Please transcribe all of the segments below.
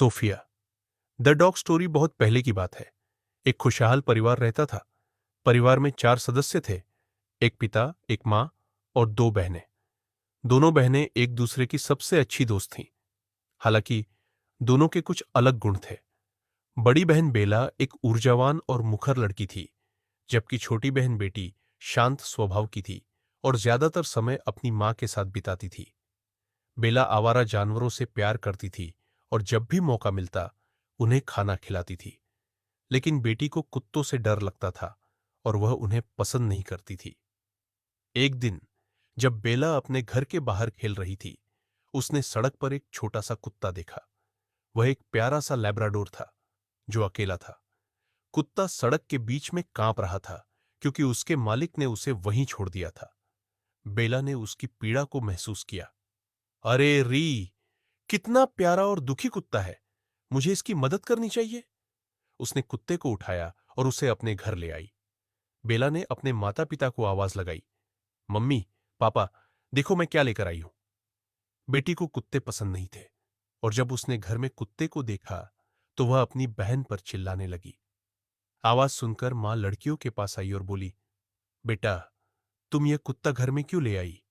Sophia. The dog story बहुत पहले की बात है। एक खुशहाल परिवार रहता था। परिवार में 4 सदस्य थे। एक पिता, एक माँ और 2 बहनें। दोनों बहनें एक दूसरे की सबसे अच्छी दोस्त थीं। हालांकि दोनों के कुछ अलग गुण थे। बड़ी बहन बेला एक ऊर्जावान और मुखर लड़की थी, जबकि छोटी बहन बेटी शांत स्वभाव की थी और ज्यादातर समय अपनी माँ के साथ बिताती थी। बेला आवारा जानवरों से प्यार करती थी और जब भी मौका मिलता उन्हें खाना खिलाती थी। लेकिन बेटी को कुत्तों से डर लगता था और वह उन्हें पसंद नहीं करती थी। एक दिन जब बेला अपने घर के बाहर खेल रही थी, उसने सड़क पर एक छोटा सा कुत्ता देखा। वह एक प्यारा सा लैब्राडोर था जो अकेला था। कुत्ता सड़क के बीच में कांप रहा था क्योंकि उसके मालिक ने उसे वहीं छोड़ दिया था। बेला ने उसकी पीड़ा को महसूस किया। अरे री, कितना प्यारा और दुखी कुत्ता है। मुझे इसकी मदद करनी चाहिए। उसने कुत्ते को उठाया और उसे अपने घर ले आई। बेला ने अपने माता पिता को आवाज लगाई, मम्मी, पापा, देखो मैं क्या लेकर आई हूं। बेटी को कुत्ते पसंद नहीं थे और जब उसने घर में कुत्ते को देखा तो वह अपनी बहन पर चिल्लाने लगी। आवाज सुनकर मां लड़कियों के पास आई और बोली, बेटा, तुम यह कुत्ता घर में क्यों ले आई?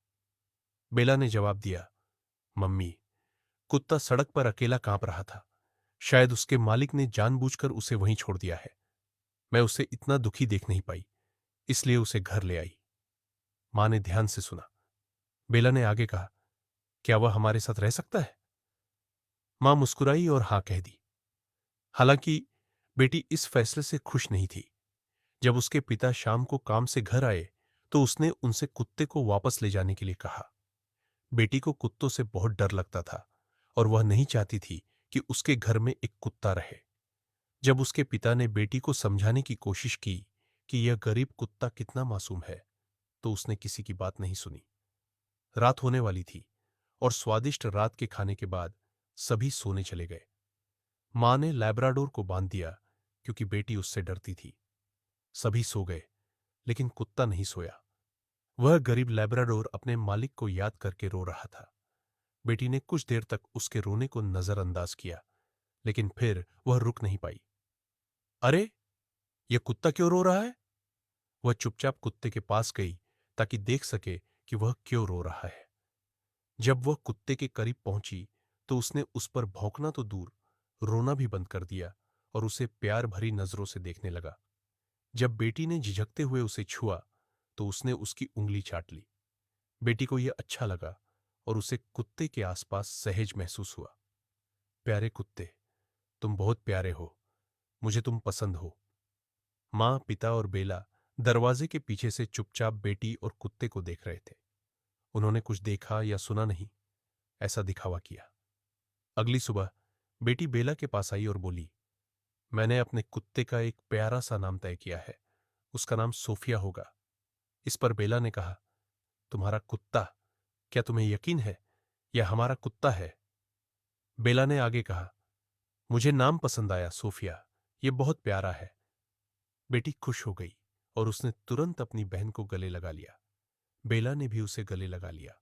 बेला ने जवाब दिया, मम्मी, कुत्ता सड़क पर अकेला कांप रहा था। शायद उसके मालिक ने जानबूझकर उसे वहीं छोड़ दिया है। मैं उसे इतना दुखी देख नहीं पाई, इसलिए उसे घर ले आई। मां ने ध्यान से सुना। बेला ने आगे कहा, क्या वह हमारे साथ रह सकता है? मां मुस्कुराई और हां कह दी। हालांकि बेटी इस फैसले से खुश नहीं थी। जब उसके पिता शाम को काम से घर आए तो उसने उनसे कुत्ते को वापस ले जाने के लिए कहा। बेटी को कुत्तों से बहुत डर लगता था और वह नहीं चाहती थी कि उसके घर में एक कुत्ता रहे। जब उसके पिता ने बेटी को समझाने की कोशिश की कि यह गरीब कुत्ता कितना मासूम है, तो उसने किसी की बात नहीं सुनी। रात होने वाली थी और स्वादिष्ट रात के खाने के बाद सभी सोने चले गए। मां ने लैब्राडोर को बांध दिया क्योंकि बेटी उससे डरती थी। सभी सो गए, लेकिन कुत्ता नहीं सोया। वह गरीब लैब्राडोर अपने मालिक को याद करके रो रहा था। बेटी ने कुछ देर तक उसके रोने को नजरअंदाज किया, लेकिन फिर वह रुक नहीं पाई। अरे, यह कुत्ता क्यों रो रहा है? वह चुपचाप कुत्ते के पास गई ताकि देख सके कि वह क्यों रो रहा है। जब वह कुत्ते के करीब पहुंची तो उसने उस पर भौंकना तो दूर, रोना भी बंद कर दिया और उसे प्यार भरी नजरों से देखने लगा। जब बेटी ने झिझकते हुए उसे छुआ तो उसने उसकी उंगली चाट ली। बेटी को यह अच्छा लगा और उसे कुत्ते के आसपास सहज महसूस हुआ। प्यारे कुत्ते, तुम बहुत प्यारे हो। मुझे तुम पसंद हो। मां, पिता और बेला दरवाजे के पीछे से चुपचाप बेटी और कुत्ते को देख रहे थे। उन्होंने कुछ देखा या सुना नहीं, ऐसा दिखावा किया। अगली सुबह बेटी बेला के पास आई और बोली, मैंने अपने कुत्ते का एक प्यारा सा नाम तय किया है। उसका नाम सोफिया होगा। इस पर बेला ने कहा, तुम्हारा कुत्ता? क्या तुम्हें यकीन है यह हमारा कुत्ता है? बेला ने आगे कहा, मुझे नाम पसंद आया सोफिया, यह बहुत प्यारा है। बेटी खुश हो गई और उसने तुरंत अपनी बहन को गले लगा लिया। बेला ने भी उसे गले लगा लिया।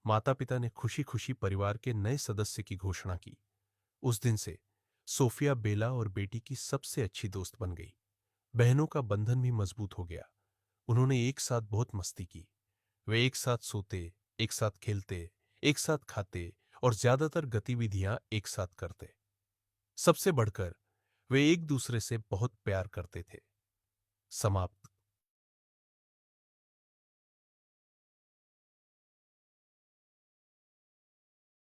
माता पिता ने खुशी खुशी परिवार के नए सदस्य की घोषणा की। उस दिन से सोफिया बेला और बेटी की सबसे अच्छी दोस्त बन गई। बहनों का बंधन भी मजबूत हो गया। उन्होंने एक साथ बहुत मस्ती की। वे एक साथ सोते, एक साथ खेलते, एक साथ खाते और ज्यादातर गतिविधियां एक साथ करते। सबसे बढ़कर वे एक दूसरे से बहुत प्यार करते थे। समाप्त।